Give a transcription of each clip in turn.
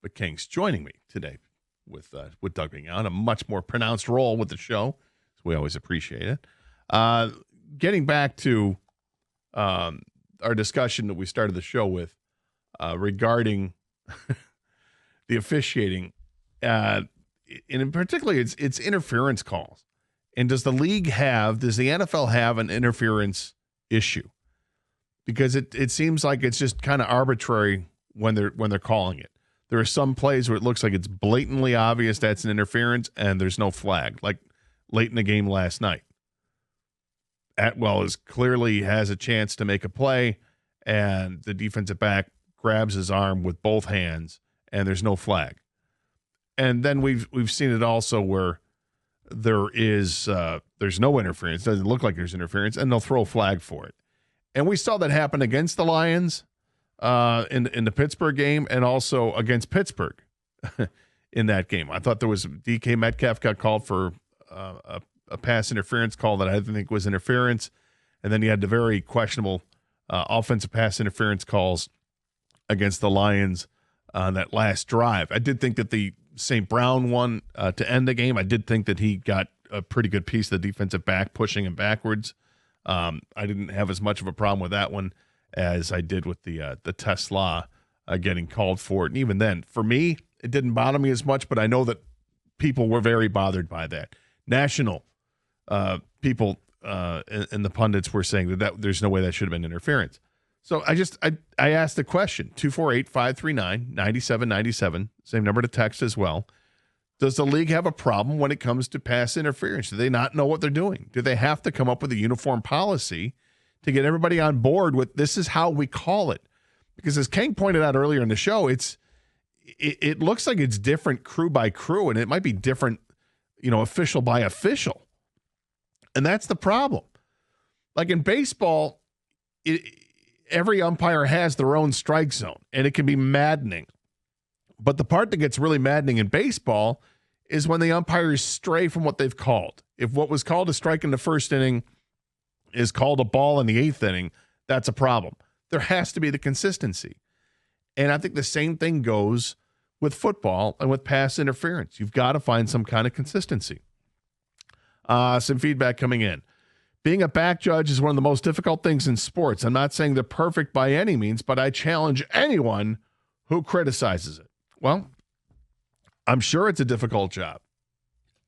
the Kings, joining me today with Doug being on a much more pronounced role with the show. So we always appreciate it. Getting back to our discussion that we started the show with regarding the officiating, and in particular, it's interference calls. And does the NFL have an interference issue? Because it seems like it's just kind of arbitrary when they're calling it. There are some plays where it looks like it's blatantly obvious that's an interference and there's no flag, like late in the game last night. Atwell clearly has a chance to make a play, and the defensive back grabs his arm with both hands, and there's no flag. And then we've seen it also where there's no interference. It doesn't look like there's interference, and they'll throw a flag for it. And we saw that happen against the Lions in the Pittsburgh game, and also against Pittsburgh in that game. I thought there was DK Metcalf got called for a pass interference call that I didn't think was interference, and then you had the very questionable offensive pass interference calls against the Lions on that last drive. I did think that the St. Brown one to end the game, I did think that he got a pretty good piece of the defensive back pushing him backwards. I didn't have as much of a problem with that one as I did with the Tesla getting called for it. And even then, for me, it didn't bother me as much, but I know that people were very bothered by that. National people and the pundits were saying that there's no way that should have been interference. So I asked the question, 248-539-9797, same number to text as well. Does the league have a problem when it comes to pass interference? Do they not know what they're doing? Do they have to come up with a uniform policy to get everybody on board with this is how we call it? Because as King pointed out earlier in the show, it looks like it's different crew by crew, and it might be different, official by official. And that's the problem. Like in baseball, every umpire has their own strike zone, and it can be maddening. But the part that gets really maddening in baseball is when the umpires stray from what they've called. If what was called a strike in the first inning is called a ball in the eighth inning, that's a problem. There has to be the consistency. And I think the same thing goes with football and with pass interference. You've got to find some kind of consistency. Some feedback coming in. Being a back judge is one of the most difficult things in sports. I'm not saying they're perfect by any means, but I challenge anyone who criticizes it. Well, I'm sure it's a difficult job.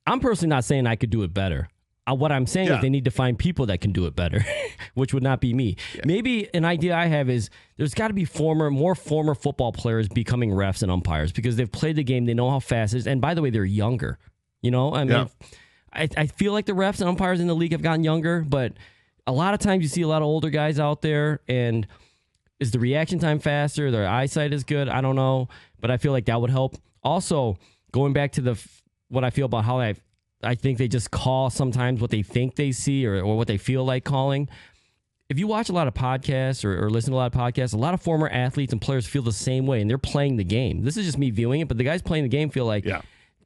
I'm personally not saying I could do it better. What I'm saying is they need to find people that can do it better, which would not be me. Yeah. Maybe an idea I have is there's got to be more former football players becoming refs and umpires because they've played the game. They know how fast it is. And by the way, they're younger. I feel like the refs and umpires in the league have gotten younger, but a lot of times you see a lot of older guys out there, and is the reaction time faster? Their eyesight is good? I don't know, but I feel like that would help. Also, going back to what I feel about how I think they just call sometimes what they think they see or what they feel like calling. If you watch a lot of podcasts or listen to a lot of podcasts, a lot of former athletes and players feel the same way, and they're playing the game. This is just me viewing it, but the guys playing the game feel like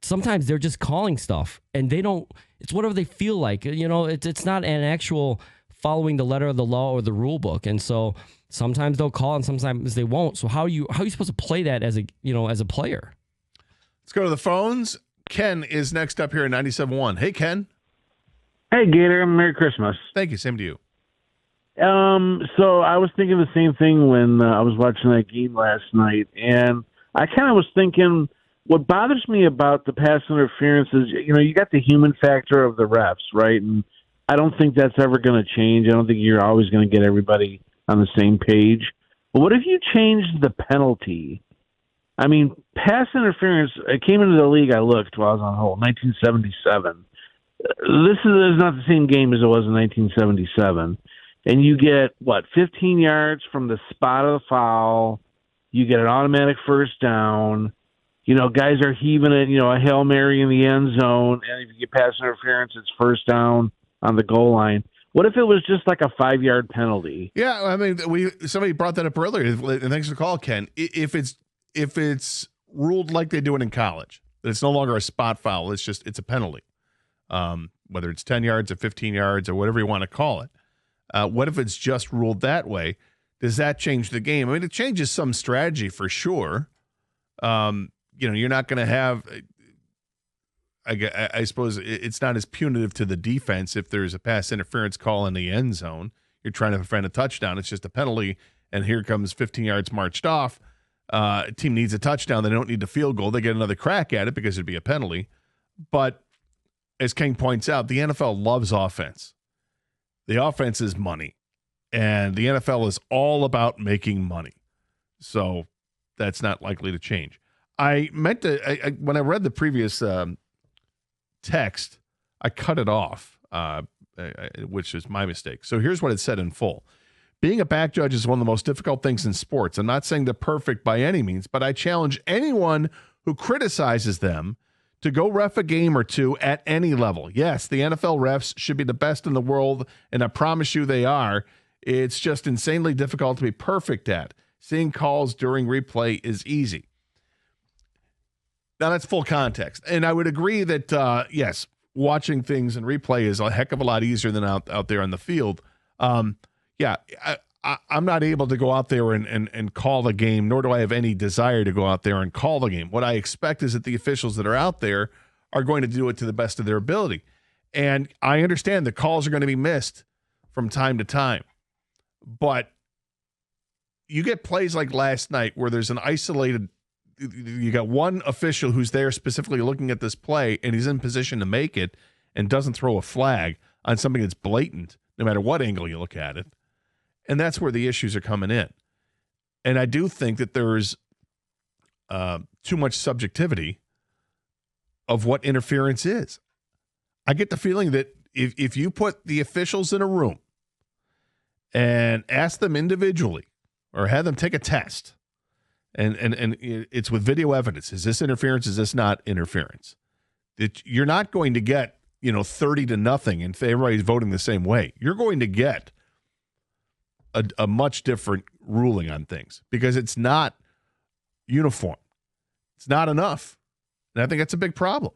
sometimes they're just calling stuff, and they don't. It's whatever they feel like. It's not an actual following the letter of the law or the rule book, and so sometimes they'll call and sometimes they won't. So how are you supposed to play that as a player? Let's go to the phones. Ken is next up here in 97.1. Hey, Ken. Hey, Gator. Merry Christmas. Thank you. Same to you. So I was thinking the same thing when I was watching that game last night, and I kind of was thinking what bothers me about the pass interference is, you got the human factor of the refs, right? And I don't think that's ever going to change. I don't think you're always going to get everybody on the same page. But what if you changed the penalty? I mean, pass interference, I came into the league, I looked while I was on hold, 1977. This is not the same game as it was in 1977. And you get, 15 yards from the spot of the foul. You get an automatic first down. Guys are heaving it, a Hail Mary in the end zone. And if you get pass interference, it's first down on the goal line. What if it was just like a 5-yard penalty? Yeah, I mean, somebody brought that up earlier, and thanks for the call, Ken. If it's ruled like they do it in college, that it's no longer a spot foul, it's a penalty, whether it's 10 yards or 15 yards or whatever you want to call it. What if it's just ruled that way? Does that change the game? I mean, it changes some strategy for sure. you're not going to have. I suppose it's not as punitive to the defense if there's a pass interference call in the end zone. You're trying to prevent a touchdown. It's just a penalty, and here comes 15 yards marched off. Team needs a touchdown. They don't need a field goal. They get another crack at it because it'd be a penalty. But as King points out, the NFL loves offense. The offense is money, and the NFL is all about making money. So that's not likely to change. I meant to, when I read the previous text, I cut it off, which is my mistake. So here's what it said in full. Being a back judge is one of the most difficult things in sports. I'm not saying they're perfect by any means, but I challenge anyone who criticizes them to go ref a game or two at any level. Yes, the NFL refs should be the best in the world, and I promise you they are. It's just insanely difficult to be perfect at. Seeing calls during replay is easy. Now, that's full context. And I would agree that, yes, watching things in replay is a heck of a lot easier than out there on the field. I'm not able to go out there and call the game, nor do I have any desire to go out there and call the game. What I expect is that the officials that are out there are going to do it to the best of their ability. And I understand the calls are going to be missed from time to time. But you get plays like last night where there's an isolated, you got one official who's there specifically looking at this play, and he's in position to make it and doesn't throw a flag on something that's blatant, no matter what angle you look at it. And that's where the issues are coming in. And I do think that there's too much subjectivity of what interference is. I get the feeling that if you put the officials in a room and ask them individually or have them take a test, and it's with video evidence, is this interference, is this not interference? You're not going to get 30-0 and everybody's voting the same way. You're going to get a much different ruling on things because it's not uniform. It's not enough. And I think that's a big problem.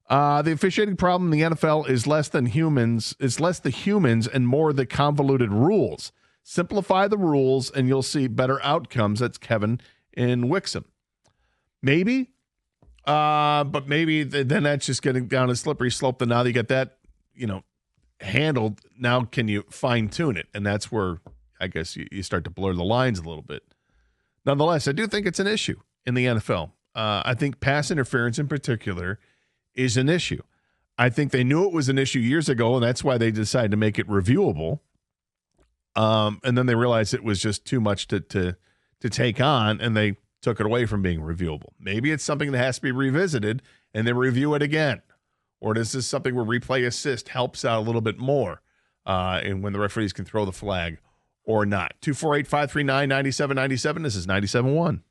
The officiating problem in the NFL is less the humans and more the convoluted rules. Simplify the rules and you'll see better outcomes. That's Kevin in Wixom. Maybe, but maybe then that's just getting down a slippery slope. That now that you get that, handled, now can you fine tune it? And that's where I guess you start to blur the lines a little bit. Nonetheless, I do think it's an issue in the NFL. I think pass interference in particular is an issue. I think they knew it was an issue years ago, and that's why they decided to make it reviewable. And then they realized it was just too much to take on, and they took it away from being reviewable. Maybe it's something that has to be revisited, and they review it again. Or is this something where replay assist helps out a little bit more and when the referees can throw the flag or not? 248-539-9797. This is 97.1.